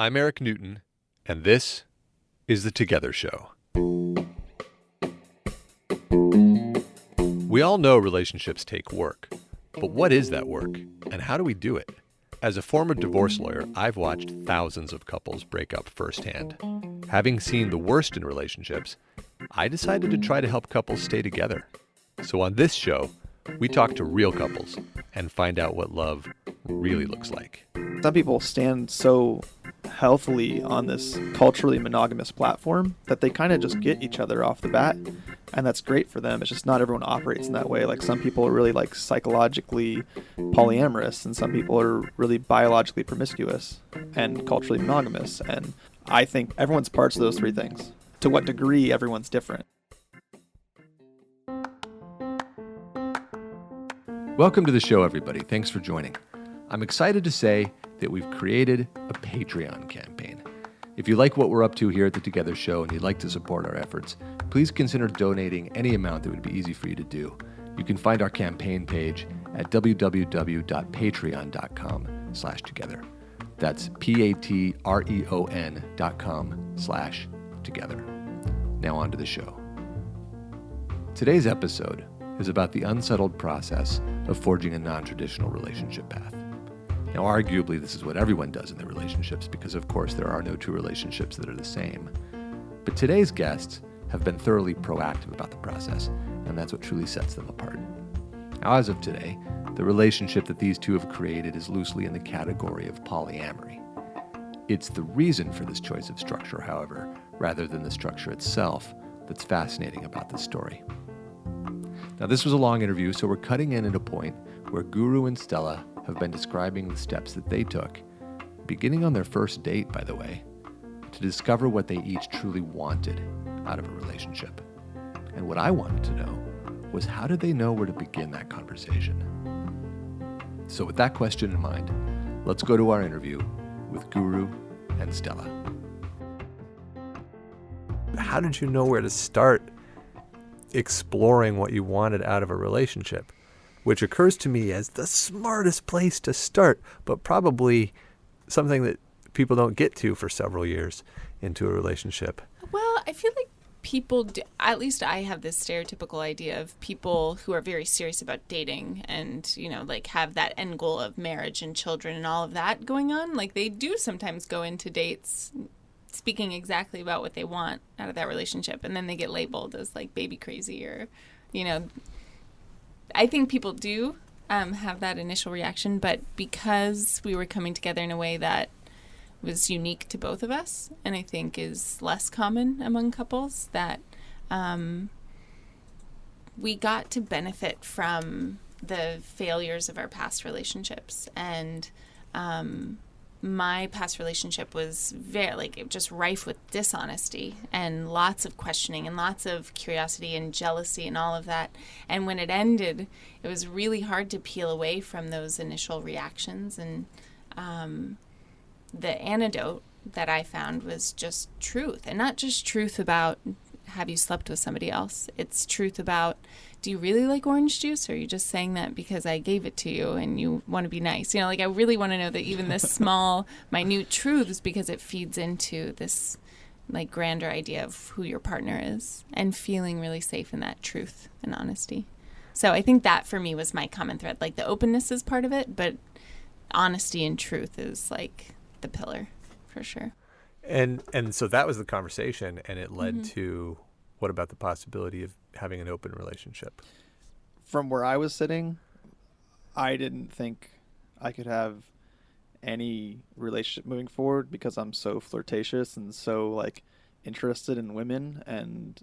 I'm Eric Newton, and this is The Together Show. We all know relationships take work, but what is that work, and how do we do it? As a former divorce lawyer, I've watched thousands of couples break up firsthand. Having seen the worst in relationships, I decided to try to help couples stay together. So on this show, we talk to real couples and find out what love really looks like. Some people stand so healthily on this culturally monogamous platform that they kind of just get each other off the bat, and that's great for them. It's just not everyone operates in that way. Like, some people are really like psychologically polyamorous, and some people are really biologically promiscuous and culturally monogamous. And I think everyone's parts of those three things. To what degree, everyone's different. Welcome to the show, everybody. Thanks for joining. I'm excited to say that we've created a Patreon campaign. If you like what we're up to here at The Together Show and you'd like to support our efforts, please consider donating any amount that would be easy for you to do. You can find our campaign page at www.patreon.com/together. That's patreon.com/together. Now on to the show. Today's episode is about the unsettled process of forging a non-traditional relationship path. Now, arguably, this is what everyone does in their relationships because, of course, there are no two relationships that are the same. But today's guests have been thoroughly proactive about the process, and that's what truly sets them apart. Now, as of today, the relationship that these two have created is loosely in the category of polyamory. It's the reason for this choice of structure, however, rather than the structure itself, that's fascinating about this story. Now, this was a long interview, so we're cutting in at a point where Guru and Stella have been describing the steps that they took, beginning on their first date, by the way, to discover what they each truly wanted out of a relationship. And what I wanted to know was, how did they know where to begin that conversation? So with that question in mind, let's go to our interview with Guru and Stella. How did you know where to start exploring what you wanted out of a relationship? Which occurs to me as the smartest place to start, but probably something that people don't get to for several years into a relationship. Well, I feel like people do, at least I have this stereotypical idea of people who are very serious about dating and, like have that end goal of marriage and children and all of that going on. Like, they do sometimes go into dates speaking exactly about what they want out of that relationship, and then they get labeled as like baby crazy or, I think people do have that initial reaction, but because we were coming together in a way that was unique to both of us, and I think is less common among couples, that we got to benefit from the failures of our past relationships. And my past relationship was just rife with dishonesty and lots of questioning and lots of curiosity and jealousy and all of that. And when it ended, it was really hard to peel away from those initial reactions. And the antidote that I found was just truth, and not just truth about, have you slept with somebody else? It's truth about, do you really like orange juice, or are you just saying that because I gave it to you and you want to be nice? I really want to know that even this small, minute truths, because it feeds into this like grander idea of who your partner is, and feeling really safe in that truth and honesty. So I think that for me was my common thread. Like, the openness is part of it, but honesty and truth is like the pillar for sure. And so that was the conversation, and it led to, what about the possibility of having an open relationship? From where I was sitting, I didn't think I could have any relationship moving forward because I'm so flirtatious and so like interested in women, and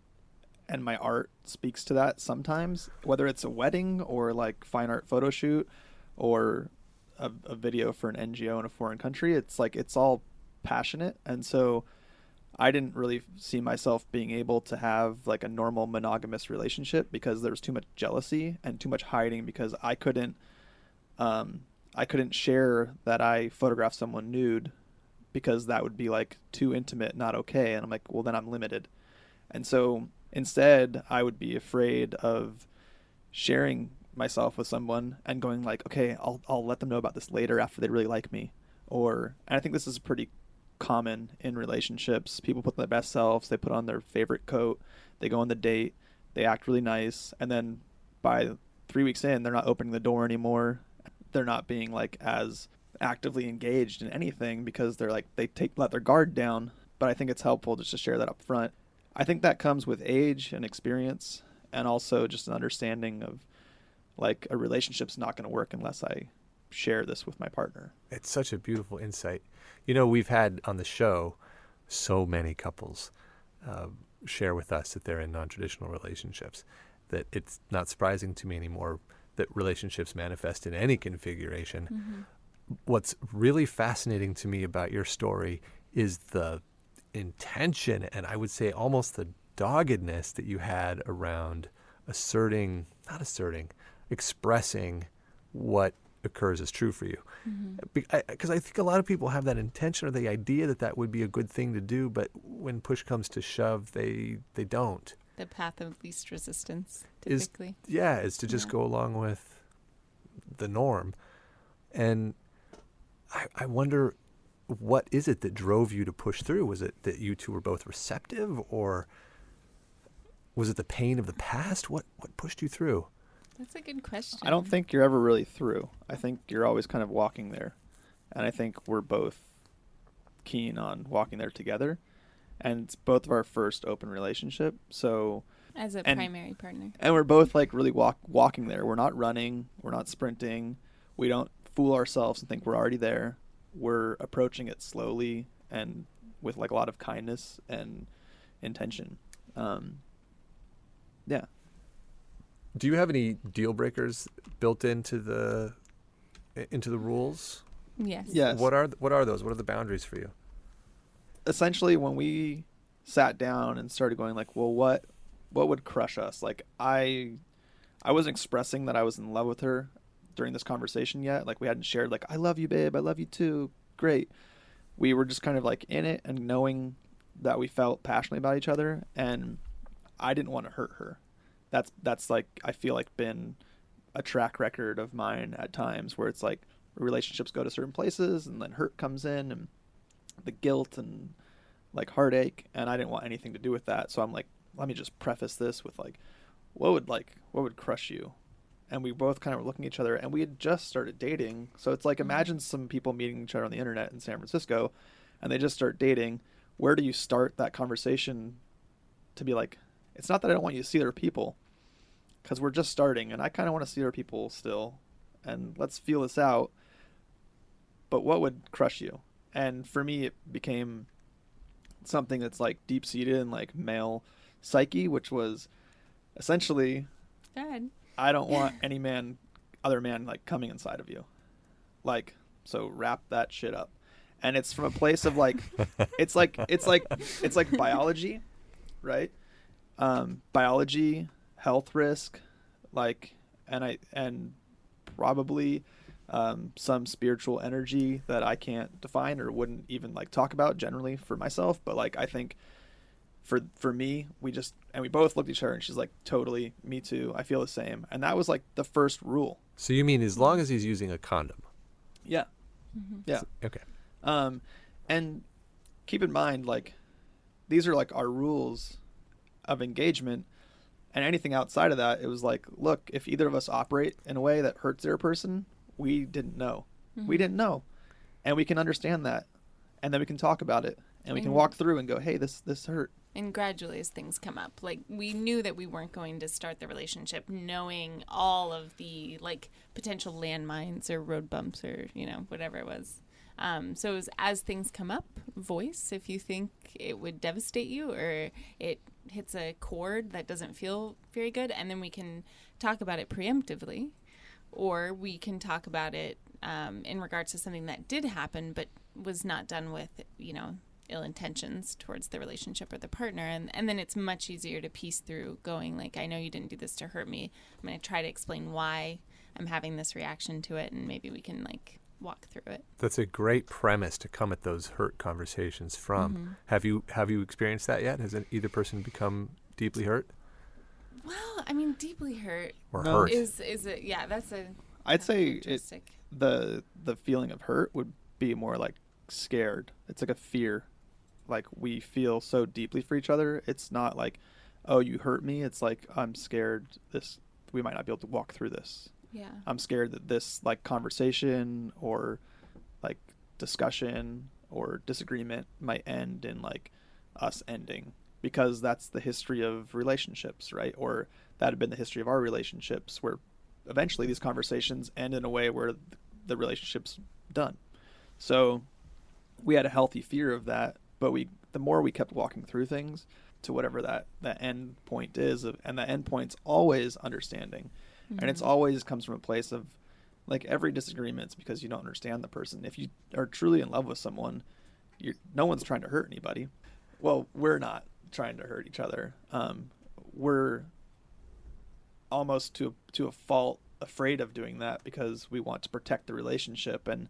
my art speaks to that sometimes, whether it's a wedding or like fine art photo shoot or a video for an NGO in a foreign country. It's like, it's all passionate. And so I didn't really see myself being able to have like a normal monogamous relationship because there was too much jealousy and too much hiding, because I couldn't share that I photographed someone nude because that would be like too intimate, not okay. And I'm like, well, then I'm limited. And so instead I would be afraid of sharing myself with someone and going like, okay, I'll let them know about this later after they really like me. And I think this is a pretty common in relationships. People put their best selves, they put on their favorite coat, they go on the date, they act really nice, and then by 3 weeks in, they're not opening the door anymore. They're not being like as actively engaged in anything because they're like let their guard down. But I think it's helpful just to share that up front. I think that comes with age and experience, and also just an understanding of like a relationship's not going to work unless I share this with my partner. It's such a beautiful insight. You know, we've had on the show so many couples share with us that they're in non-traditional relationships, that it's not surprising to me anymore that relationships manifest in any configuration. Mm-hmm. What's really fascinating to me about your story is the intention, and I would say almost the doggedness that you had around expressing what occurs as true for you. Because I think a lot of people have that intention or the idea that that would be a good thing to do, but when push comes to shove, they don't. The path of least resistance, typically. Is to just go along with the norm. And I wonder, what is it that drove you to push through? Was it that you two were both receptive, or was it the pain of the past? What pushed you through? That's a good question. I don't think you're ever really through. I think you're always kind of walking there. And I think we're both keen on walking there together. And it's both of our first open relationship. So as a primary partner. And we're both like really walking there. We're not running. We're not sprinting. We don't fool ourselves and think we're already there. We're approaching it slowly and with like a lot of kindness and intention. Yeah. Do you have any deal breakers built into the rules? Yes. Yes. What are those? What are the boundaries for you? Essentially, when we sat down and started going like, well, what would crush us? Like I wasn't expressing that I was in love with her during this conversation yet. Like we hadn't shared like, I love you, babe. I love you too. Great. We were just kind of like in it and knowing that we felt passionately about each other, and I didn't want to hurt her. That's like, I feel like been a track record of mine at times where it's like relationships go to certain places and then hurt comes in and the guilt and like heartache, and I didn't want anything to do with that. So I'm like, let me just preface this with like, what would crush you? And we both kind of were looking at each other, and we had just started dating. So it's like, imagine some people meeting each other on the internet in San Francisco and they just start dating. Where do you start that conversation to be like, it's not that I don't want you to see other people, because we're just starting and I kind of want to see other people still, and let's feel this out. But what would crush you? And for me, it became something that's like deep seated in like male psyche, which was essentially, God, I don't want any other man like coming inside of you. Like, so wrap that shit up. And it's from a place of like, it's like biology, right? Biology, health risk, like, and probably some spiritual energy that I can't define or wouldn't even like talk about generally for myself. But like, I think for me, we both looked at each other and she's like, totally, me too. I feel the same. And that was like the first rule. So you mean as long as he's using a condom? Yeah. Mm-hmm. Yeah. Okay. And keep in mind, like, these are like our rules of engagement, and anything outside of that, it was like, look, if either of us operate in a way that hurts the other person, we didn't know. Mm-hmm. We didn't know. And we can understand that. And then we can talk about it. And we can walk through and go, hey, this hurt. And gradually as things come up, like we knew that we weren't going to start the relationship knowing all of the like potential landmines or road bumps or, whatever it was. So it was, as things come up, voice if you think it would devastate you or it hits a chord that doesn't feel very good, and then we can talk about it preemptively, or we can talk about it in regards to something that did happen but was not done with, ill intentions towards the relationship or the partner, and then it's much easier to piece through going like, I know you didn't do this to hurt me. I'm going to try to explain why I'm having this reaction to it, and maybe we can like walk through it. That's a great premise to come at those hurt conversations from. Mm-hmm. Have you experienced that yet? Has either person become deeply hurt? Well, I mean, deeply hurt or hurt is it? Yeah, that's a. I'd say the feeling of hurt would be more like scared. It's like a fear. Like we feel so deeply for each other. It's not like, oh, you hurt me. It's like, I'm scared we might not be able to walk through this. Yeah. I'm scared that this like conversation or like discussion or disagreement might end in like us ending, because that's the history of relationships, right? Or that had been the history of our relationships, where eventually these conversations end in a way where the relationship's done. So we had a healthy fear of that, but the more we kept walking through things to whatever that end point is, and that end point's always understanding. Mm-hmm. And it's always comes from a place of like every disagreement's because you don't understand the person. If you are truly in love with someone, no one's trying to hurt anybody. Well, we're not trying to hurt each other. We're almost to a fault afraid of doing that because we want to protect the relationship, and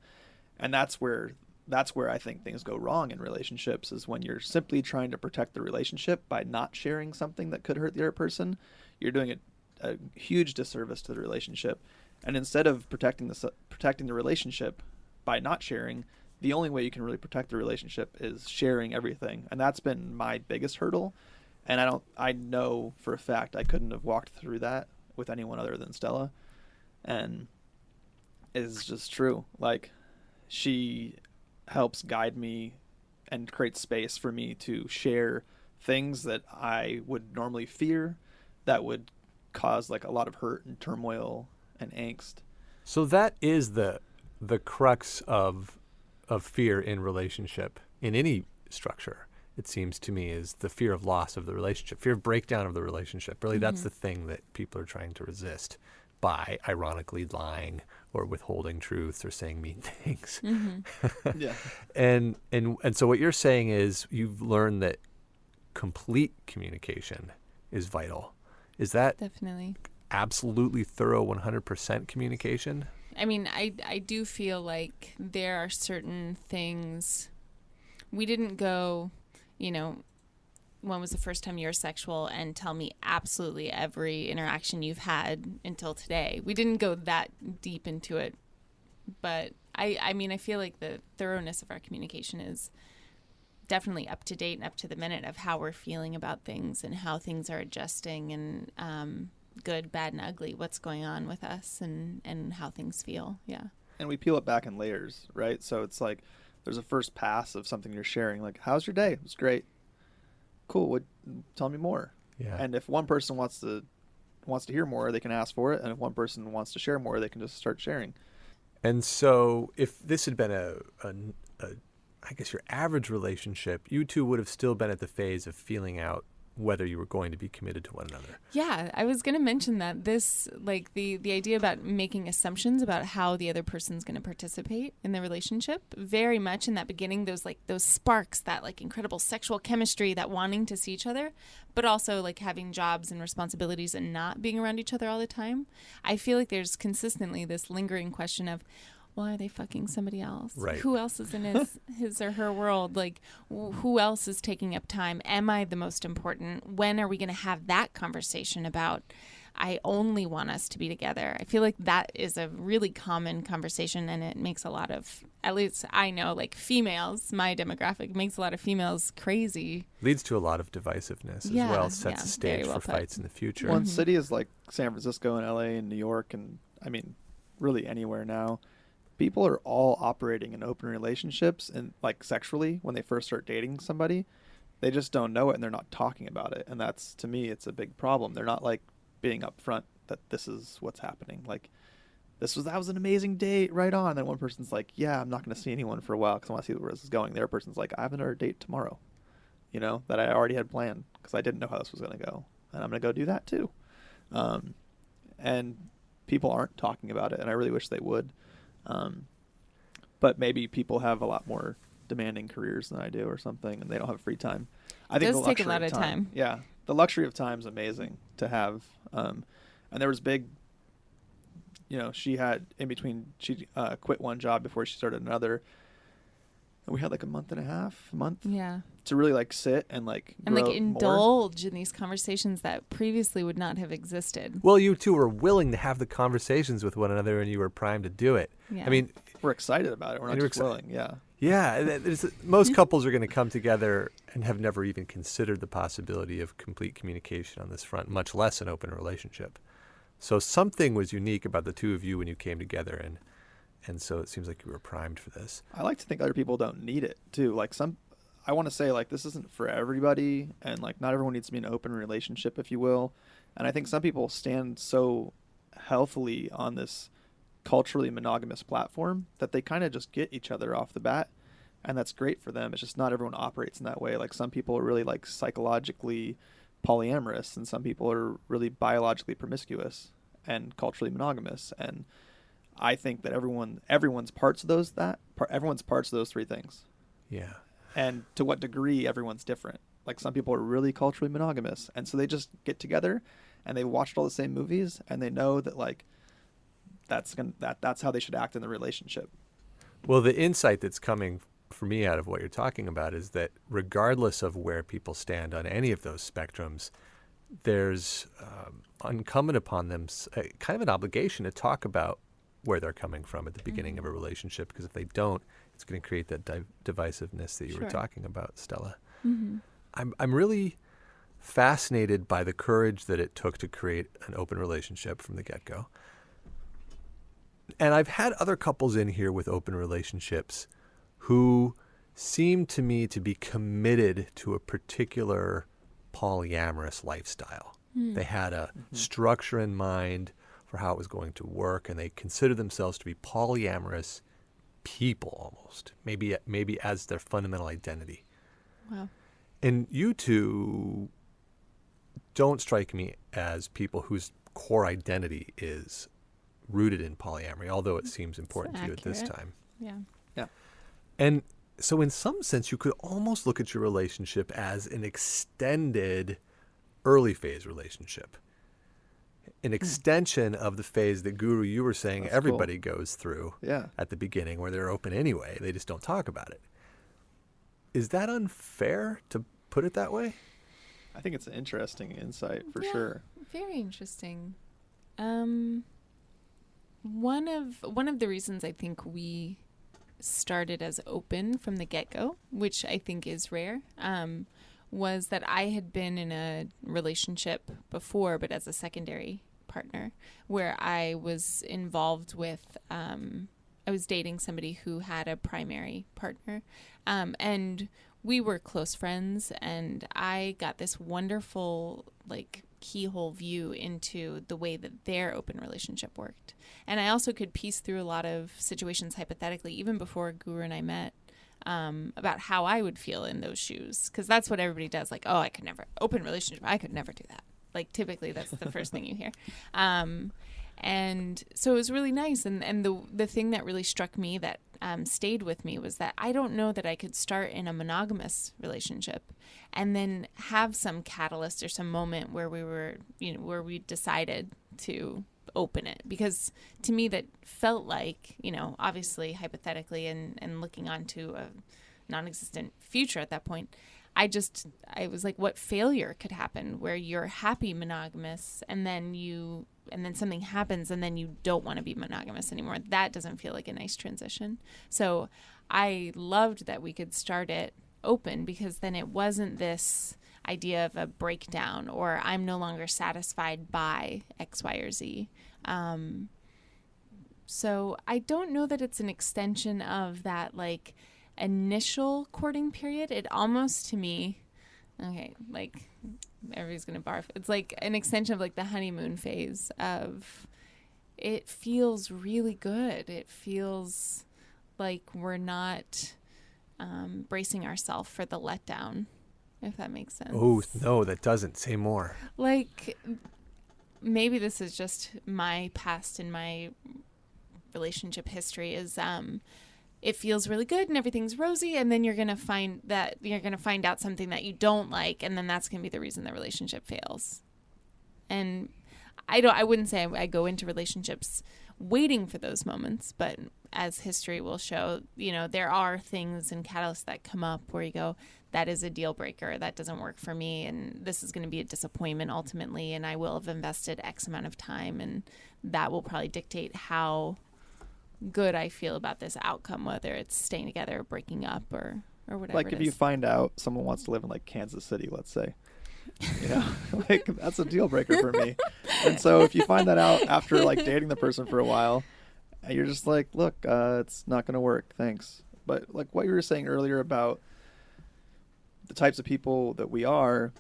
that's where I think things go wrong in relationships, is when you're simply trying to protect the relationship by not sharing something that could hurt the other person. You're doing a huge disservice to the relationship. And instead of protecting the relationship by not sharing, the only way you can really protect the relationship is sharing everything. And that's been my biggest hurdle. And I know for a fact I couldn't have walked through that with anyone other than Stella. And it's just true. Like, she helps guide me and create space for me to share things that I would normally fear, that would cause like a lot of hurt and turmoil and angst. So that is the crux of fear in relationship, in any structure, it seems to me, is the fear of loss of the relationship, fear of breakdown of the relationship. Really, that's the thing that people are trying to resist by ironically lying or withholding truths or saying mean things. Mm-hmm. Yeah. And so what you're saying is you've learned that complete communication is vital. Is that definitely absolutely thorough 100% communication? I mean, I do feel like there are certain things we didn't go, when was the first time you were sexual and tell me absolutely every interaction you've had until today. We didn't go that deep into it. But I mean, I feel like the thoroughness of our communication is definitely up to date and up to the minute of how we're feeling about things and how things are adjusting, and good, bad, and ugly, what's going on with us and how things feel. Yeah. And we peel it back in layers, right? So it's like there's a first pass of something you're sharing, like, how's your day? It was great. Cool. Tell me more. Yeah. And if one person wants to hear more, they can ask for it. And if one person wants to share more, they can just start sharing. And so if this had been I guess your average relationship, you two would have still been at the phase of feeling out whether you were going to be committed to one another. Yeah, I was going to mention that this, like the idea about making assumptions about how the other person's going to participate in the relationship, very much in that beginning, those sparks, that like incredible sexual chemistry, that wanting to see each other, but also like having jobs and responsibilities and not being around each other all the time. I feel like there's consistently this lingering question of, well, are they fucking somebody else? Right. Who else is in his or her world? Like, who else is taking up time? Am I the most important? When are we going to have that conversation about, I only want us to be together? I feel like that is a really common conversation, and it makes a lot of, at least I know, like females, my demographic makes a lot of females crazy. Leads to a lot of divisiveness as well, sets a stage for fights in the future. One city is like San Francisco and LA and New York, and I mean, really anywhere now. People are all operating in open relationships, and like sexually, when they first start dating somebody, they just don't know it and they're not talking about it. And that's, to me, it's a big problem. They're not like being upfront that this is what's happening. Like, that was an amazing date, right on. And then one person's like, yeah, I'm not going to see anyone for a while because I want to see where this is going. The other person's like, I have another date tomorrow, that I already had planned because I didn't know how this was going to go. And I'm going to go do that too. And people aren't talking about it, and I really wish they would. But maybe people have a lot more demanding careers than I do or something, and they don't have free time. I think it does take a lot of time. Yeah. The luxury of time is amazing to have. And there was big, she had in between, she quit one job before she started another. And we had like a month to really like sit and like grow and like indulge in these conversations that previously would not have existed. Well, you two were willing to have the conversations with one another, and you were primed to do it. Yeah. I mean, we're excited about it. We're not just willing. Yeah. Yeah, most couples are going to come together and have never even considered the possibility of complete communication on this front, much less an open relationship. So something was unique about the two of you when you came together, and so it seems like you were primed for this. I like to think other people don't need it too. Like I want to say like this isn't for everybody, and like not everyone needs to be in an open relationship, if you will. And I think some people stand so healthily on this culturally monogamous platform that they kind of just get each other off the bat, and that's great for them. It's just not everyone operates in that way. Like some people are really like psychologically polyamorous, and some people are really biologically promiscuous and culturally monogamous. And I think that everyone's parts of everyone's parts of those three things. Yeah. And to what degree everyone's different. Like some people are really culturally monogamous, and so they just get together and they watched all the same movies, and they know that like that's how they should act in the relationship. Well, the insight that's coming for me out of what you're talking about is that regardless of where people stand on any of those spectrums, there's incumbent upon them kind of an obligation to talk about where they're coming from at the beginning of a relationship, because if they don't, it's going to create that divisiveness that you were talking about, Stella. Mm-hmm. I'm really fascinated by the courage that it took to create an open relationship from the get-go. And I've had other couples in here with open relationships who seem to me to be committed to a particular polyamorous lifestyle. They had a structure in mind for how it was going to work, and they consider themselves to be polyamorous people almost, maybe as their fundamental identity. Wow. And you two don't strike me as people whose core identity is rooted in polyamory, although it seems important to you at this time. Yeah. Yeah. And so in some sense, you could almost look at your relationship as an extended early phase relationship, an extension of the phase that Guru, you were saying, That's everybody goes through Yeah. at the beginning, where they're open anyway. They just don't talk about it. Is that unfair to put it that way? I think it's an interesting insight for sure. Very interesting. One of the reasons I think we started as open from the get-go, which I think is rare, was that I had been in a relationship before, but as a secondary partner, where I was involved with, I was dating somebody who had a primary partner, and we were close friends, and I got this wonderful, like, keyhole view into the way that their open relationship worked. And I also could piece through a lot of situations hypothetically, even before Guru and I met, about how I would feel in those shoes. Because that's what everybody does. Like, oh, I could never, open relationship, I could never do that. Like, typically that's the first thing you hear. And so it was really nice. And the thing that really struck me that stayed with me was that I don't know that I could start in a monogamous relationship and then have some catalyst or some moment where we were, where we decided to open it. Because to me that felt like, obviously hypothetically and looking onto a non-existent future at that point, I was like, what failure could happen where you're happy monogamous and then something happens and then you don't want to be monogamous anymore. That doesn't feel like a nice transition. So I loved that we could start it open, because then it wasn't this idea of a breakdown or I'm no longer satisfied by X, Y, or Z. So I don't know that it's an extension of that, like, initial courting period. It almost, to me, okay, like, everybody's gonna barf, it's like an extension of like the honeymoon phase of, it feels really good. It feels like we're not bracing ourselves for the letdown, if that makes sense. Oh, no, that doesn't. Say more. Like, maybe this is just my past and my relationship history is it feels really good and everything's rosy, and then you're going to find out something that you don't like, and then that's going to be the reason the relationship fails. And I wouldn't say I go into relationships waiting for those moments, but as history will show, there are things and catalysts that come up where you go, that is a deal breaker, that doesn't work for me, and this is going to be a disappointment ultimately, and I will have invested X amount of time, and that will probably dictate how good I feel about this outcome, whether it's staying together or breaking up or whatever. Like if you find out someone wants to live in like Kansas City, let's say, you know, like that's a deal breaker for me. And so if you find that out after like dating the person for a while, and you're just like, look, it's not going to work. Thanks. But like what you were saying earlier about the types of people that we are,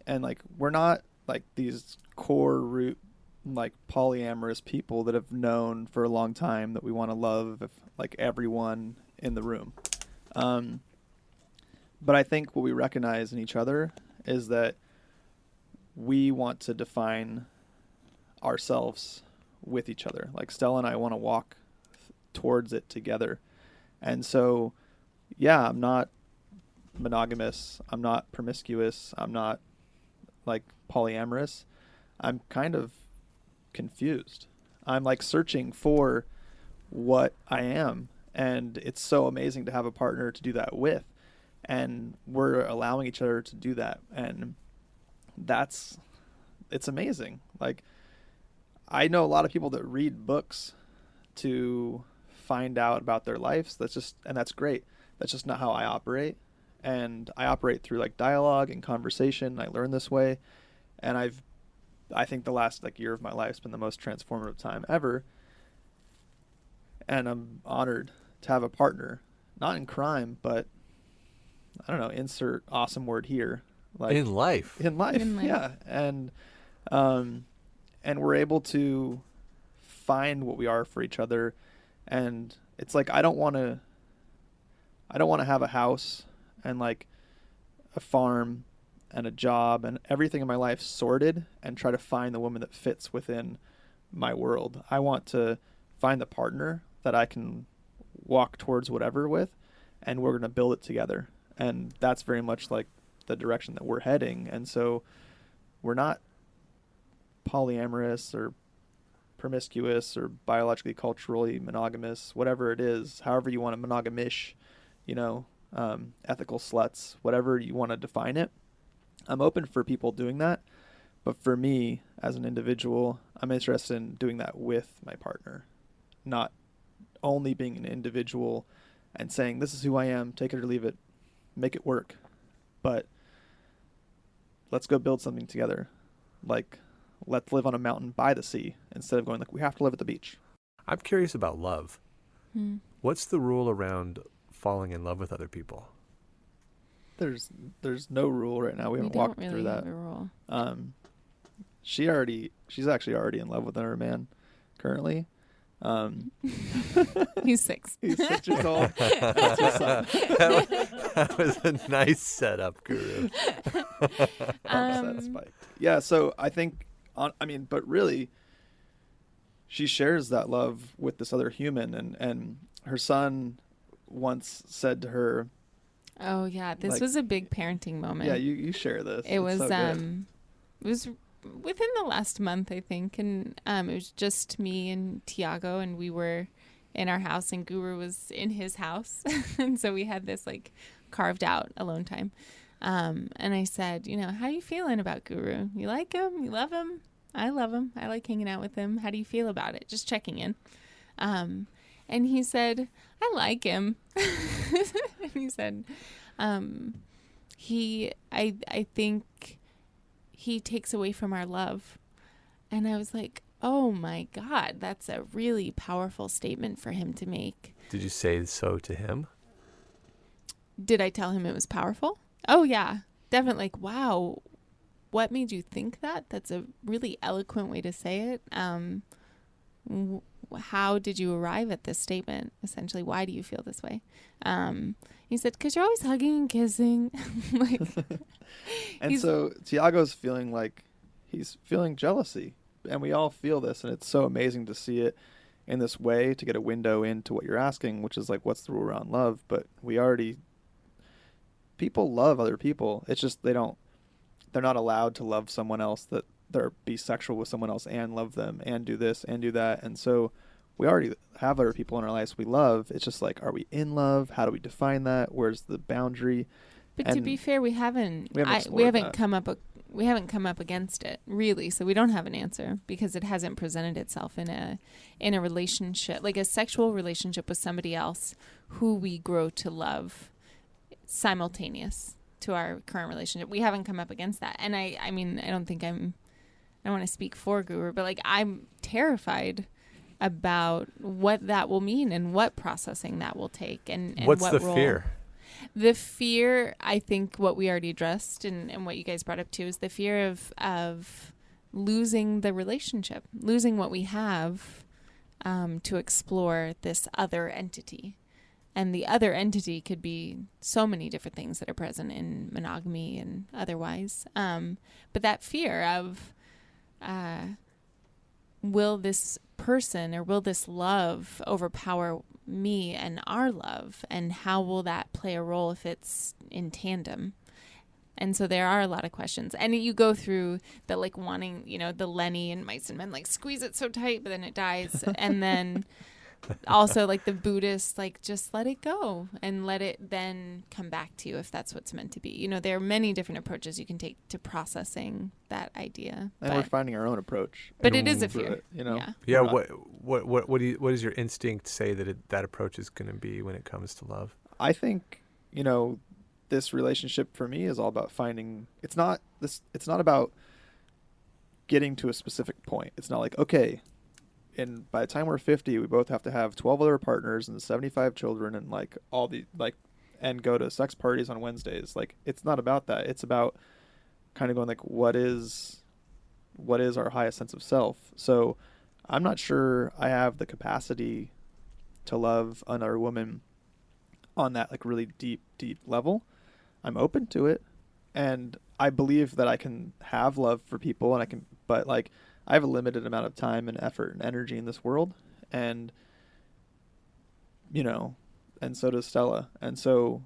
and like we're not like these core root like polyamorous people that have known for a long time that we want to love like everyone in the room. But I think what we recognize in each other is that we want to define ourselves with each other. Like Stella and I want to walk towards it together. And so, yeah, I'm not monogamous. I'm not promiscuous. I'm not like polyamorous. I'm kind of confused. I'm like searching for what I am. And it's so amazing to have a partner to do that with. And we're allowing each other to do that. And it's amazing. Like, I know a lot of people that read books to find out about their lives. And that's great. That's just not how I operate. And I operate through like dialogue and conversation. I learn this way. And I think the last like year of my life has been the most transformative time ever. And I'm honored to have a partner, not in crime, but I don't know, insert awesome word here. Like in life, yeah. And we're able to find what we are for each other. And it's like, I don't want to have a house and like a farm and a job and everything in my life sorted and try to find the woman that fits within my world. I want to find the partner that I can walk towards whatever with, and we're going to build it together. And that's very much like the direction that we're heading. And so we're not polyamorous or promiscuous or biologically, culturally monogamous, whatever it is, however you want to monogamish, you know, ethical sluts, whatever you want to define it. I'm open for people doing that. But for me as an individual, I'm interested in doing that with my partner, not only being an individual and saying, this is who I am, take it or leave it, make it work. But let's go build something together. Like, let's live on a mountain by the sea instead of going like, we have to live at the beach. I'm curious about love. What's the rule around falling in love with other people? There's no rule right now. We haven't walked through that. Have a rule. She's actually already in love with her man currently. He's 6. He's 6 years old. That's what's up. That was a nice setup, Guru. Spiked. Yeah, so I think, but really, she shares that love with this other human, and her son once said to her, oh yeah, this was a big parenting moment. Yeah, you share this. It was it was within the last month, I think, and it was just me and Tiago, and we were in our house, and Guru was in his house, and so we had this like carved out alone time. And I said, how are you feeling about Guru? You like him? You love him? I love him. I like hanging out with him. How do you feel about it? Just checking in. And he said, I like him. And he said, I think he takes away from our love. And I was like, oh my God, that's a really powerful statement for him to make. Did you say so to him? Did I tell him it was powerful? Oh yeah, definitely. Like, wow, what made you think that? That's a really eloquent way to say it. How did you arrive at this statement? Essentially, why do you feel this way? He said, because you're always hugging and kissing. So Tiago's feeling like he's feeling jealousy. And we all feel this. And it's so amazing to see it in this way, to get a window into what you're asking, which is like, what's the rule around love? But people love other people. It's just they're not allowed to love someone else, that they're be sexual with someone else and love them and do this and do that. And so we already have other people in our lives we love. It's just like, are we in love? How do we define that? Where's the boundary? But to be fair, we haven't come we haven't come up against it really, so we don't have an answer because it hasn't presented itself in a relationship, like a sexual relationship with somebody else who we grow to love simultaneous to our current relationship. We haven't come up against that. And I mean, I don't want to speak for Guru, but like I'm terrified about what that will mean and what processing that will take and what's what the role. fear? The fear, I think what we already addressed and what you guys brought up too is the fear of losing the relationship, losing what we have to explore this other entity. And the other entity could be so many different things that are present in monogamy and otherwise. But that fear of will this person or will this love overpower me and our love, and how will that play a role if it's in tandem? And so there are a lot of questions, and you go through the like wanting, the Lenny and Mice and Men, like squeeze it so tight but then it dies, and then also like the Buddhist, like just let it go and let it then come back to you if that's what's meant to be. There are many different approaches you can take to processing that idea, And we're finding our own approach. but it is a through fear, it, you know. Yeah. We're not- What does your instinct say that approach is going to be when it comes to love? I think, this relationship for me is all about finding. It's not about getting to a specific point. It's not like, okay, and by the time we're 50, we both have to have 12 other partners and 75 children and like all the like, and go to sex parties on Wednesdays. Like, it's not about that. It's about kind of going like, what is our highest sense of self? So I'm not sure I have the capacity to love another woman on that like really deep level. I'm open to it, and I believe that I can have love for people, and but like I have a limited amount of time and effort and energy in this world, and and so does Stella. And so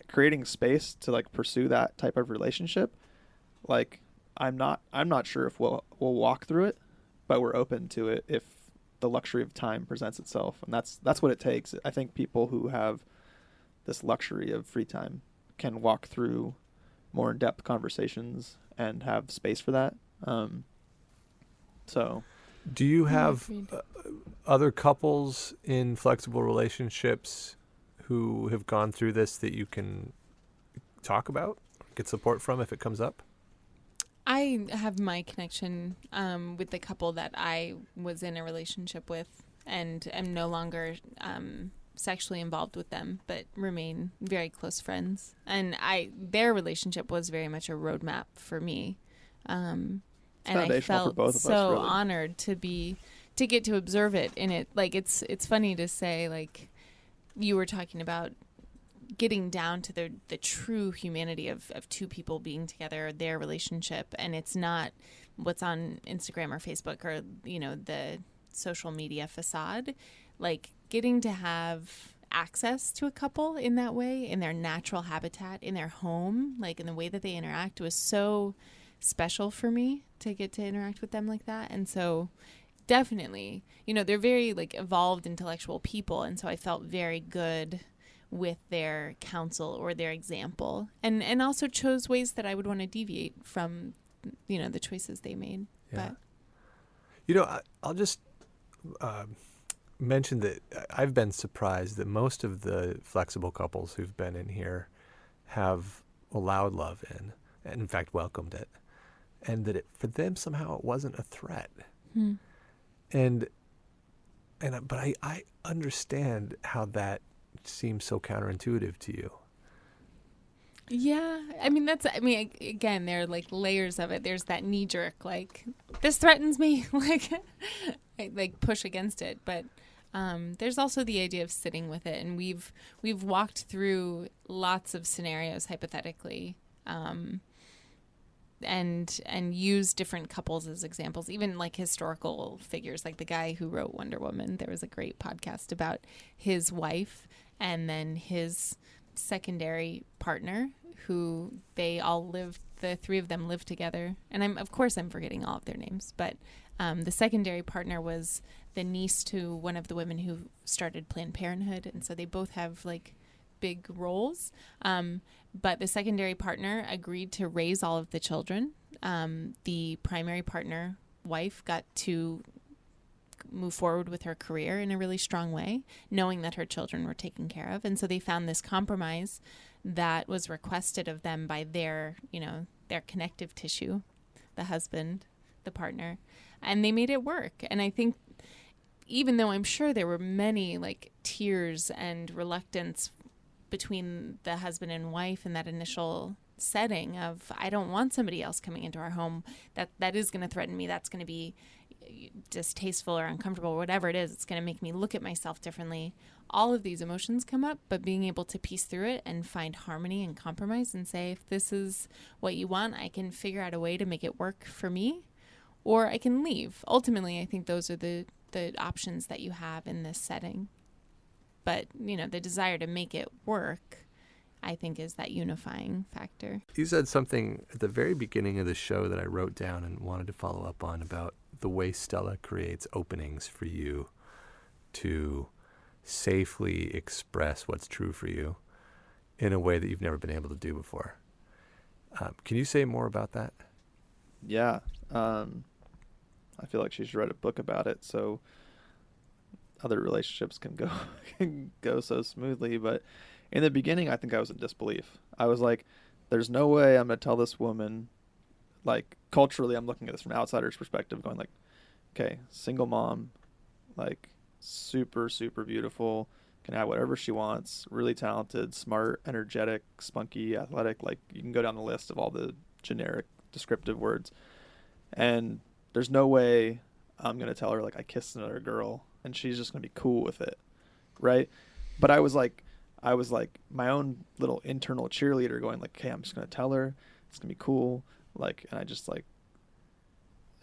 creating space to like pursue that type of relationship, like I'm not sure if we'll walk through it, but we're open to it if the luxury of time presents itself. And that's what it takes. I think people who have this luxury of free time can walk through more in-depth conversations and have space for that. So do you have other couples in flexible relationships who have gone through this that you can talk about, get support from if it comes up? I have my connection with the couple that I was in a relationship with, and am no longer sexually involved with them, but remain very close friends. And their relationship was very much a roadmap for me. And I felt both of so us, really. honored to get to observe it in it. Like it's funny to say, like you were talking about getting down to the true humanity of two people being together, their relationship, and it's not what's on Instagram or Facebook or the social media facade. Like getting to have access to a couple in that way, in their natural habitat, in their home, like in the way that they interact, was so special for me to get to interact with them like that. And so definitely, they're very like evolved intellectual people, and so I felt very good with their counsel or their example, and also chose ways that I would want to deviate from the choices they made. Yeah. But I'll just mention that I've been surprised that most of the flexible couples who've been in here have allowed love in, and in fact welcomed it, and that for them somehow it wasn't a threat. But I understand how that seems so counterintuitive to you. Yeah, again, there are like layers of it. There's that knee jerk, like this threatens me, like push against it. But there's also the idea of sitting with it, and we've walked through lots of scenarios hypothetically, and use different couples as examples, even like historical figures, like the guy who wrote Wonder Woman. There was a great podcast about his wife and then his secondary partner, who they all lived, the three of them lived together. And I'm forgetting all of their names, but the secondary partner was the niece to one of the women who started Planned Parenthood. And so they both have like big roles. But the secondary partner agreed to raise all of the children the primary partner, wife, got to move forward with her career in a really strong way, knowing that her children were taken care of. And so they found this compromise that was requested of them by their connective tissue, the husband, the partner, and they made it work. And I think even though I'm sure there were many like tears and reluctance between the husband and wife in that initial setting of, I don't want somebody else coming into our home, that is going to threaten me, that's going to be distasteful or uncomfortable, or whatever it is, it's going to make me look at myself differently. All of these emotions come up, but being able to piece through it and find harmony and compromise and say, if this is what you want, I can figure out a way to make it work for me, or I can leave. Ultimately, I think those are the options that you have in this setting. But, the desire to make it work, I think, is that unifying factor. You said something at the very beginning of the show that I wrote down and wanted to follow up on about the way Stella creates openings for you to safely express what's true for you in a way that you've never been able to do before. Can you say more about that? Yeah. I feel like she should write a book about it so other relationships can go so smoothly. But in the beginning, I think I was in disbelief. I was like, there's no way I'm going to tell this woman, like, culturally, I'm looking at this from an outsider's perspective, going like, okay, single mom, like, super, super beautiful, can have whatever she wants, really talented, smart, energetic, spunky, athletic, like, you can go down the list of all the generic descriptive words. And there's no way I'm going to tell her, like, I kissed another girl and she's just going to be cool with it, right? But I was like my own little internal cheerleader going like, okay, I'm just going to tell her, it's going to be cool. Like, and I just like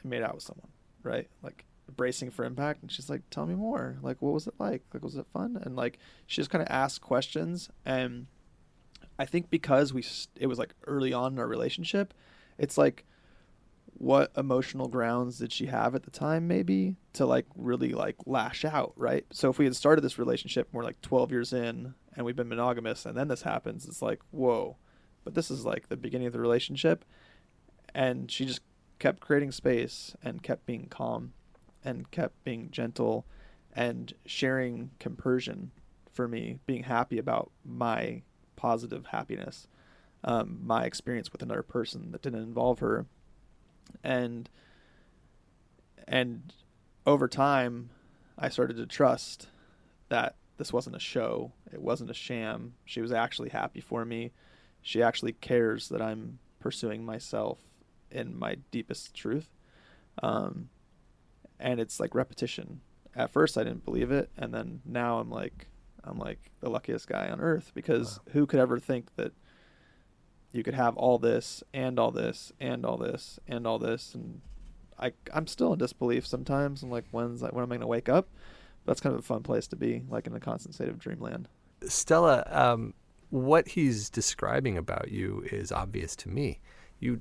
made out with someone, right? Like, bracing for impact. And she's like, tell me more. Like, what was it like? Like, was it fun? And like, she just kind of asked questions. And I think because it was like early on in our relationship, it's like, what emotional grounds did she have at the time maybe to like really like lash out, right? So if we had started this relationship, we're like 12 years in and we've been monogamous and then this happens, it's like, whoa. But this is like the beginning of the relationship. And she just kept creating space and kept being calm and kept being gentle and sharing compersion for me, being happy about my positive happiness, my experience with another person that didn't involve her. And over time, I started to trust that this wasn't a show. It wasn't a sham. She was actually happy for me. She actually cares that I'm pursuing myself in my deepest truth. And it's like repetition. At first, I didn't believe it. And then now I'm like the luckiest guy on earth, because wow, who could ever think that you could have all this and all this and all this and all this. And I'm still in disbelief sometimes. I'm like, when am I going to wake up? But that's kind of a fun place to be, like in a constant state of dreamland. Stella, what he's describing about you is obvious to me. You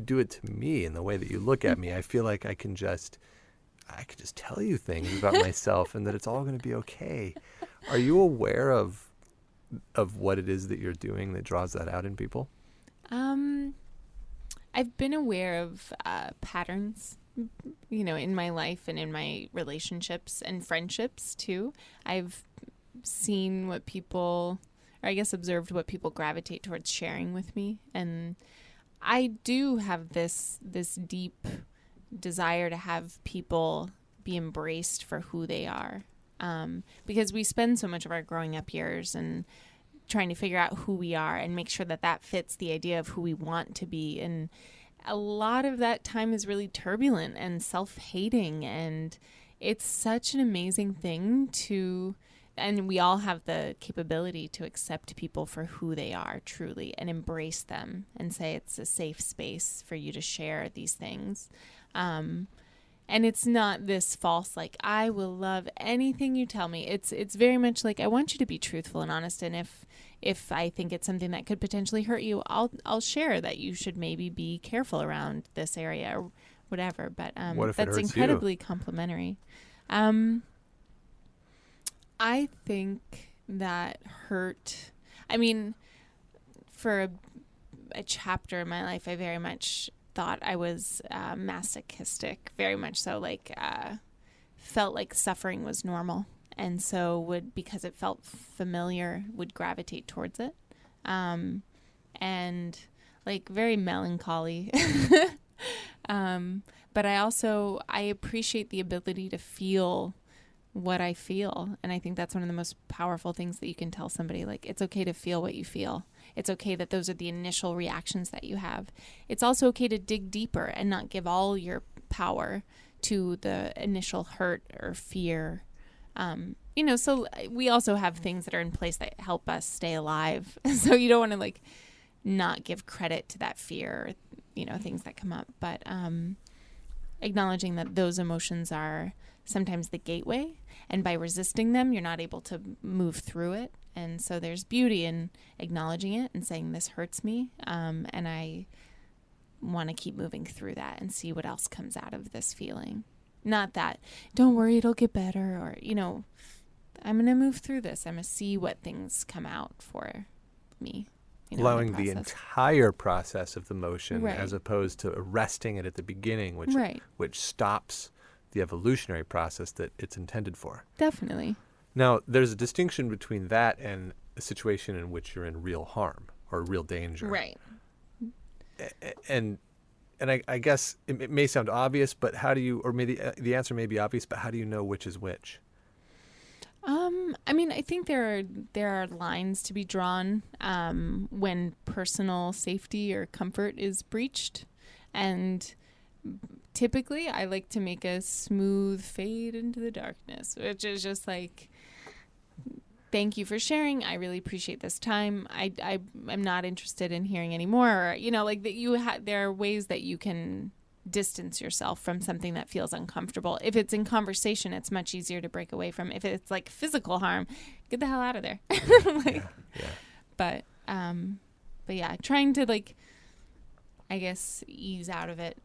do it to me in the way that you look at me. I feel like I can just tell you things about myself and that it's all going to be okay. Are you aware of what it is that you're doing that draws that out in people? I've been aware of patterns, in my life and in my relationships and friendships too. I've seen observed what people gravitate towards sharing with me. And I do have this deep desire to have people be embraced for who they are. Because we spend so much of our growing up years and trying to figure out who we are and make sure that fits the idea of who we want to be. And a lot of that time is really turbulent and self-hating. And it's such an amazing thing and we all have the capability to accept people for who they are truly and embrace them and say it's a safe space for you to share these things. And it's not this false, like, I will love anything you tell me. It's very much like, I want you to be truthful and honest. And if I think it's something that could potentially hurt you, I'll share that you should maybe be careful around this area or whatever. But what if that's incredibly complimentary. I think that hurt. I mean, for a chapter in my life, I very much thought I was masochistic, very much so, like felt like suffering was normal. And so would, because it felt familiar, would gravitate towards it. And like very melancholy. But I appreciate the ability to feel what I feel. And I think that's one of the most powerful things that you can tell somebody. Like, it's okay to feel what you feel. It's okay that those are the initial reactions that you have. It's also okay to dig deeper and not give all your power to the initial hurt or fear. So we also have things that are in place that help us stay alive. So you don't want to like not give credit to that fear, things that come up. But acknowledging that those emotions are sometimes the gateway, and by resisting them, you're not able to move through it. And so there's beauty in acknowledging it and saying, this hurts me, and I want to keep moving through that and see what else comes out of this feeling. Not that, don't worry, it'll get better, or, I'm going to move through this. I'm going to see what things come out for me. Allowing the entire process of the motion, as opposed to arresting it at the beginning, which stops the evolutionary process that it's intended for. Definitely. Now, there's a distinction between that and a situation in which you're in real harm or real danger. Right. And I guess it may sound obvious, but how do you, or maybe the answer may be obvious, but how do you know which is which? I think there are lines to be drawn when personal safety or comfort is breached, and typically I like to make a smooth fade into the darkness, which is just like, thank you for sharing. I really appreciate this time. I'm not interested in hearing anymore. Or, like that there are ways that you can distance yourself from something that feels uncomfortable. If it's in conversation, it's much easier to break away from. If it's like physical harm, get the hell out of there. But yeah, trying to like, I guess, ease out of it,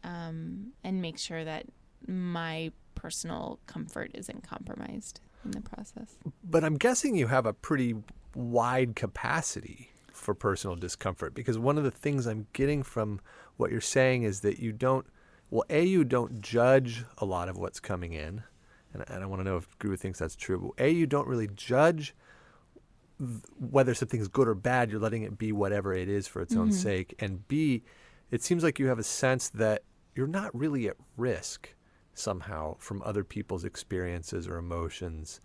and make sure that my personal comfort isn't compromised in the process. But I'm guessing you have a pretty wide capacity for personal discomfort, because one of the things I'm getting from what you're saying is that you don't judge a lot of what's coming in. And I want to know if Guru thinks that's true. But you don't really judge whether something's good or bad. You're letting it be whatever it is for its own sake. And B, it seems like you have a sense that you're not really at risk somehow from other people's experiences or emotions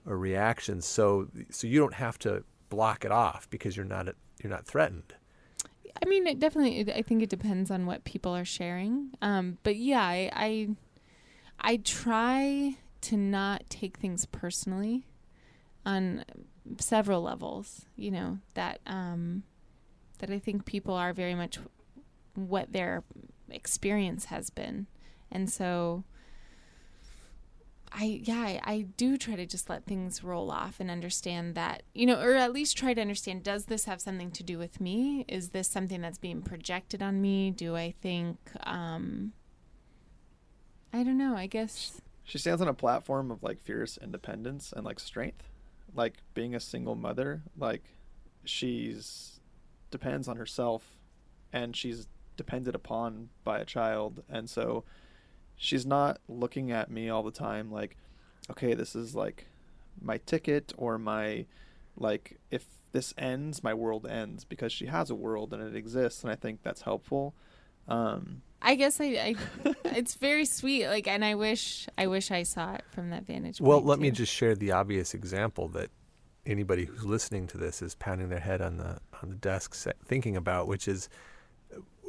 or reactions. So you don't have to block it off because you're not threatened. I mean, I think it depends on what people are sharing. But yeah, I try to not take things personally on several levels, that I think people are very much what their experience has been. And so I do try to just let things roll off and understand that, or at least try to understand, does this have something to do with me? Is this something that's being projected on me? Do I think, I don't know, I guess. She stands on a platform of like fierce independence and like strength, like being a single mother. Like she's depends on herself and she's depended upon by a child. And so she's not looking at me all the time like, okay, this is like my ticket, or my, like, if this ends, my world ends, because she has a world and it exists. And I think that's helpful. I guess I it's very sweet. Like, and I wish I saw it from that vantage point. Well, let me just share the obvious example that anybody who's listening to this is pounding their head on the desk thinking about, which is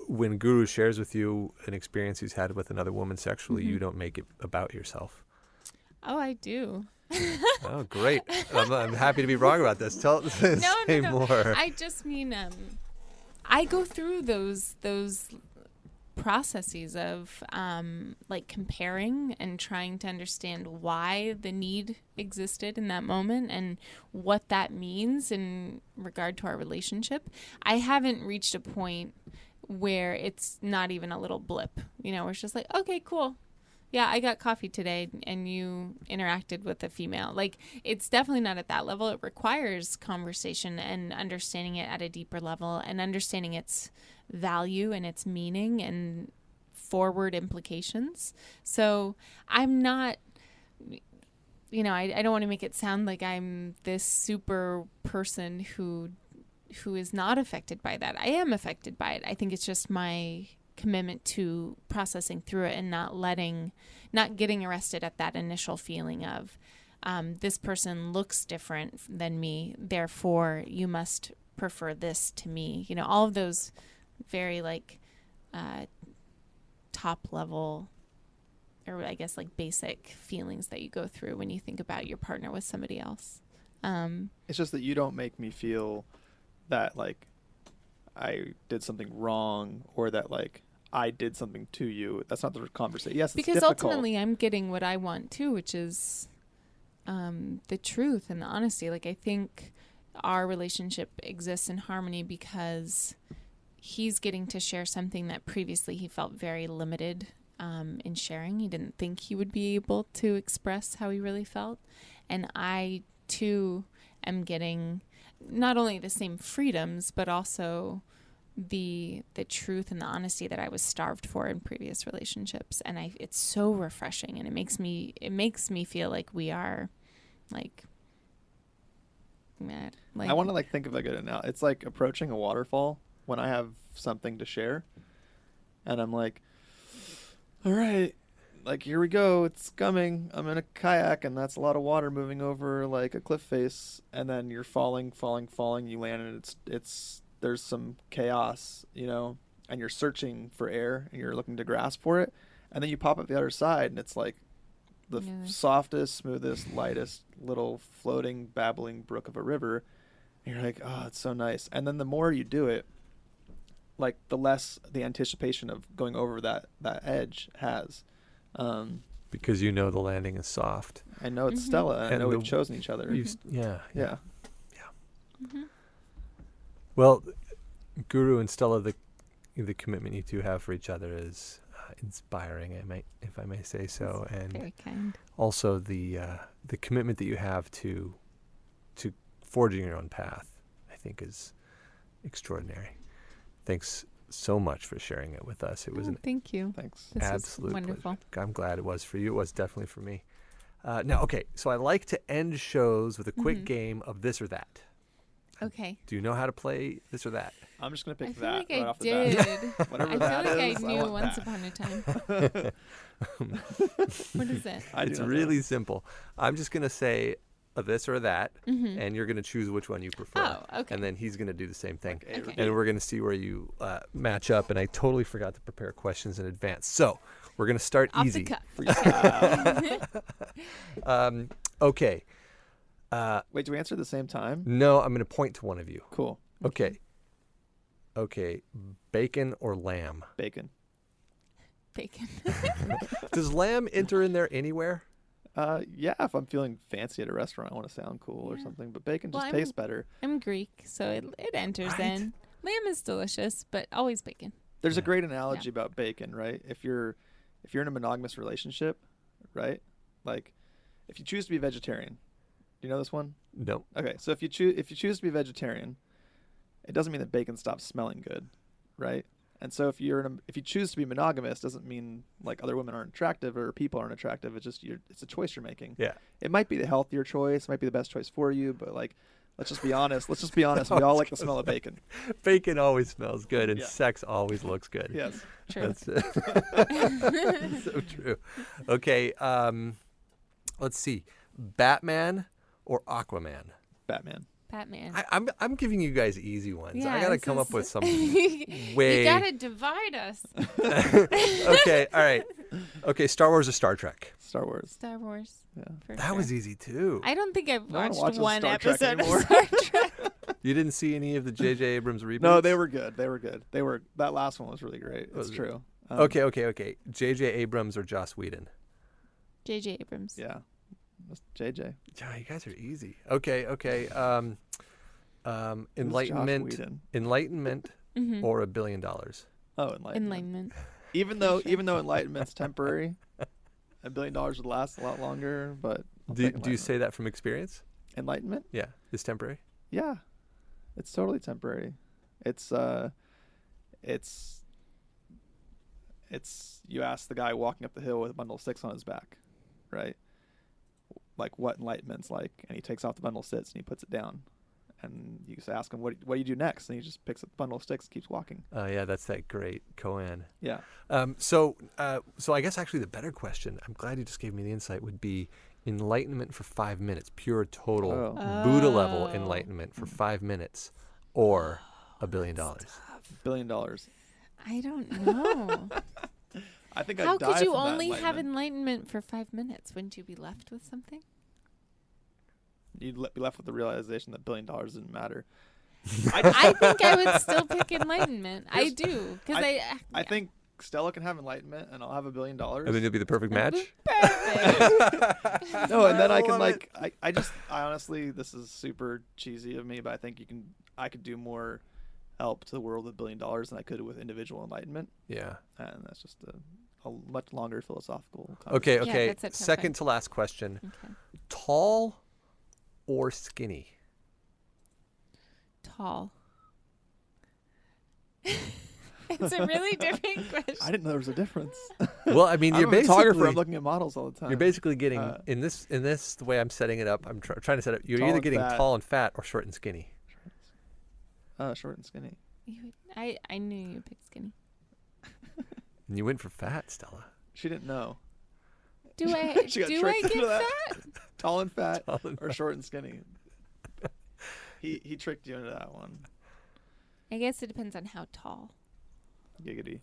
when Guru shares with you an experience he's had with another woman sexually, you don't make it about yourself. Oh, I do. Oh, great. I'm happy to be wrong about this. Say more. I just mean, I go through those processes of like comparing and trying to understand why the need existed in that moment and what that means in regard to our relationship. I haven't reached a point where it's not even a little blip, where it's just like, okay, cool. Yeah, I got coffee today and you interacted with a female. Like, it's definitely not at that level. It requires conversation and understanding it at a deeper level and understanding its value and its meaning and forward implications. So I'm not, I don't want to make it sound like I'm this super person who is not affected by that. I am affected by it. I think it's just my commitment to processing through it and not getting arrested at that initial feeling of this person looks different than me, therefore you must prefer this to me. All of those very top level, or I guess basic feelings that you go through when you think about your partner with somebody else. It's just that you don't make me feel that I did something wrong, or that I did something to you. That's not the conversation. Yes, it's because difficult. Ultimately I'm getting what I want too, which is the truth and the honesty. I think our relationship exists in harmony because he's getting to share something that previously he felt very limited in sharing. He didn't think he would be able to express how he really felt. And I too am getting not only the same freedoms, but also the truth and the honesty that I was starved for in previous relationships. And it's so refreshing, and it makes me feel like we are I want to think of a good analogy. It's like approaching a waterfall when I have something to share, and I'm like, all right, here we go, it's coming. I'm in a kayak, and that's a lot of water moving over a cliff face, and then you're falling, you land, and it's there's some chaos, and you're searching for air, and you're looking to grasp for it, and then you pop up the other side, and it's the softest, smoothest, lightest little floating, babbling brook of a river, and you're like, oh, it's so nice. And then the more you do it, the less the anticipation of going over that edge has. Because the landing is soft. I know it's Stella, and I know we've chosen each other. Yeah. Mm-hmm. Well, Guru and Stella, the commitment you two have for each other is inspiring, if I may say so. That's and very kind. Also the commitment that you have to forging your own path, I think, is extraordinary. Thanks so much for sharing it with us. It was thank you. Thanks. This absolute wonderful. pleasure. I'm glad it was for you. It was definitely for me. Now, okay, so I like to end shows with a quick game of this or that. Okay. Do you know how to play this or that? I'm just going to I pick feel that like right I off the did. bat. Whatever I that feel like is, I knew want once that. upon a time. What is it? It's really simple. I'm just going to say a this or that, and you're going to choose which one you prefer. Oh, okay. And then he's going to do the same thing. Okay. And we're going to see where you match up. And I totally forgot to prepare questions in advance. So we're going to start Off easy. the cuff. Okay. Wait, do we answer at the same time? No, I'm going to point to one of you. Cool. Okay. Bacon or lamb? Bacon. Bacon. Does lamb enter in there anywhere? Yeah, if I'm feeling fancy at a restaurant, I want to sound cool or something. But bacon just tastes better. I'm Greek, so it enters Right? in. Lamb is delicious, but always bacon. There's a great analogy about bacon, right? If you're in a monogamous relationship, right? If you choose to be vegetarian, do you know this one? No. Okay, so if you choose to be vegetarian, it doesn't mean that bacon stops smelling good, right? And so if you choose to be monogamous, doesn't mean other women aren't attractive or people aren't attractive. It's just it's a choice you're making. Yeah. It might be the healthier choice, might be the best choice for you, but let's just be honest. We all like the smell of bacon. Bacon always smells good, and Yeah. sex always looks good. Yes. True. That's so true. Okay, let's see. Batman or Aquaman? Batman. Batman. I'm giving you guys easy ones. Yeah, I got to this come is- up with some You way. gotta divide us. Okay, all right. Okay, Star Wars or Star Trek? Star Wars. Star Wars. Yeah. For That sure. was easy too. I don't think I've No one watched watches one Star Trek episode anymore. of Star Trek. You didn't see any of the J.J. Abrams reboots? No, they were good. That last one was really great. Was It's it? true. Okay. J.J. Abrams or Joss Whedon? J.J. Abrams. Yeah. That's JJ. Yeah, you guys are easy. Okay. Enlightenment or $1 billion? Oh, Enlightenment. Enlightenment. Even though Enlightenment's temporary, $1 billion would last a lot longer. But I'll take Do you say that from experience? Enlightenment? Yeah, it's temporary. Yeah, it's totally temporary. It's it's you ask the guy walking up the hill with a bundle of sticks on his back, right? Like what enlightenment's like, and he takes off the bundle of sticks and he puts it down, and you just ask him what do you do next, and he just picks up the bundle of sticks and keeps walking. Yeah, that's that great koan. Yeah. So I guess actually the better question, I'm glad you just gave me the insight, would be enlightenment for 5 minutes, pure total Buddha level enlightenment for 5 minutes, or $1 billion. $1 billion. I don't know. I think How I'd die could you from that only have enlightenment for 5 minutes? Wouldn't you be left with something? You'd be left with the realization that $1 billion didn't matter. I think I would still pick enlightenment. I do, because I think Stella can have enlightenment, and I'll have $1 billion. And then you'll be the perfect match? Perfect. No, and then I can love I honestly, this is super cheesy of me, but I think I could do more help to the world with $1 billion than I could with individual enlightenment. Yeah. And that's just a much longer philosophical Okay, conversation. okay. that's a tough Second one. to last question. Okay. Tall or skinny? Tall. It's a really different question. I didn't know there was a difference. Well, I mean, I'm you're a basically photographer. I'm looking at models all the time. you're basically getting in this the way I'm setting it up. I'm trying to set it. You're Tall either and getting fat. tall and fat or short and skinny. Short and skinny. I knew you picked skinny. And you went for fat, Stella. She didn't know. Do I She got do I tricked get into that. fat? Tall and fat Tall and or short and skinny. He tricked you into that one. I guess it depends on how tall. Giggity.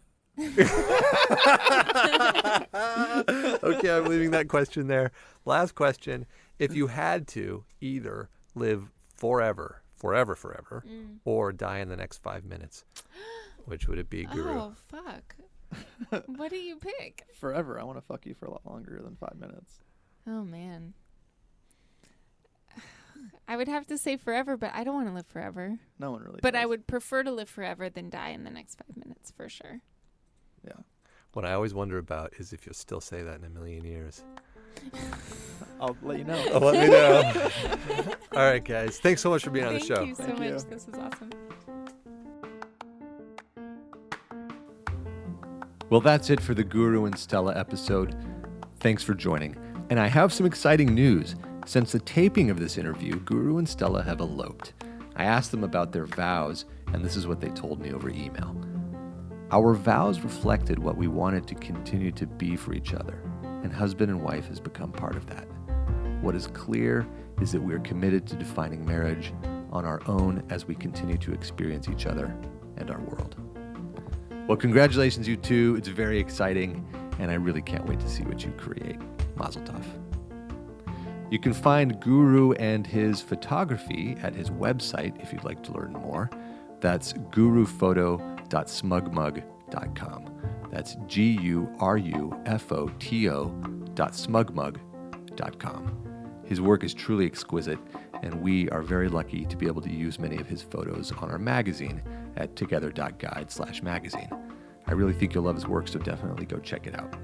Okay, I'm leaving that question there. Last question. If you had to either live forever, or die in the next 5 minutes, which would it be, Guru? Oh, fuck. What do you pick? Forever. I want to fuck you for a lot longer than 5 minutes. Oh, man. I would have to say forever, but I don't want to live forever. No one really But does. I would prefer to live forever than die in the next 5 minutes, for sure. Yeah. What I always wonder about is if you'll still say that in a million years. I'll let you know. Oh, let me know. All right, guys. Thanks so much for being on the show. Thank you so Thank much. you. This was awesome. Well, that's it for the Guru and Stella episode. Thanks for joining. And I have some exciting news. Since the taping of this interview, Guru and Stella have eloped. I asked them about their vows, and this is what they told me over email. Our vows reflected what we wanted to continue to be for each other, and husband and wife has become part of that. What is clear is that we are committed to defining marriage on our own as we continue to experience each other and our world. Well, congratulations, you two. It's very exciting, and I really can't wait to see what you create. Mazel tov. You can find Guru and his photography at his website if you'd like to learn more. That's guruphoto.smugmug.com. That's gurufo.smugmug.com. His work is truly exquisite, and we are very lucky to be able to use many of his photos on our magazine at together.guide/magazine. I really think you'll love his work, so definitely go check it out.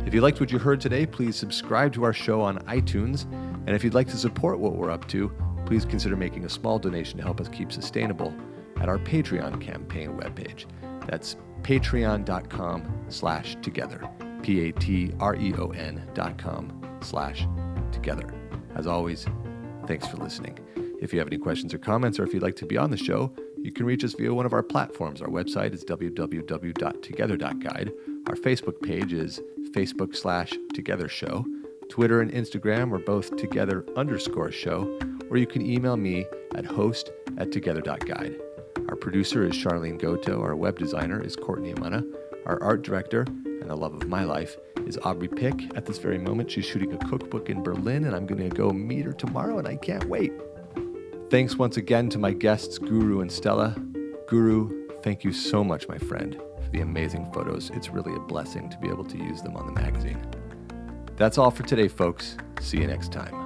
If you liked what you heard today, please subscribe to our show on iTunes. And if you'd like to support what we're up to, please consider making a small donation to help us keep sustainable at our Patreon campaign webpage. That's patreon.com/together. patreon.com/together. As always, thanks for listening. If you have any questions or comments, or if you'd like to be on the show, you can reach us via one of our platforms. Our website is www.together.guide. Our Facebook page is Facebook/Together Show. Twitter and Instagram are both Together_show, or you can email me at host@together.guide. Our producer is Charlene Goto. Our web designer is Courtney Amana. Our art director, and the love of my life, is Aubrey Pick. At this very moment, she's shooting a cookbook in Berlin, and I'm going to go meet her tomorrow, and I can't wait. Thanks once again to my guests, Guru and Stella. Guru, thank you so much, my friend, for the amazing photos. It's really a blessing to be able to use them on the magazine. That's all for today, folks. See you next time.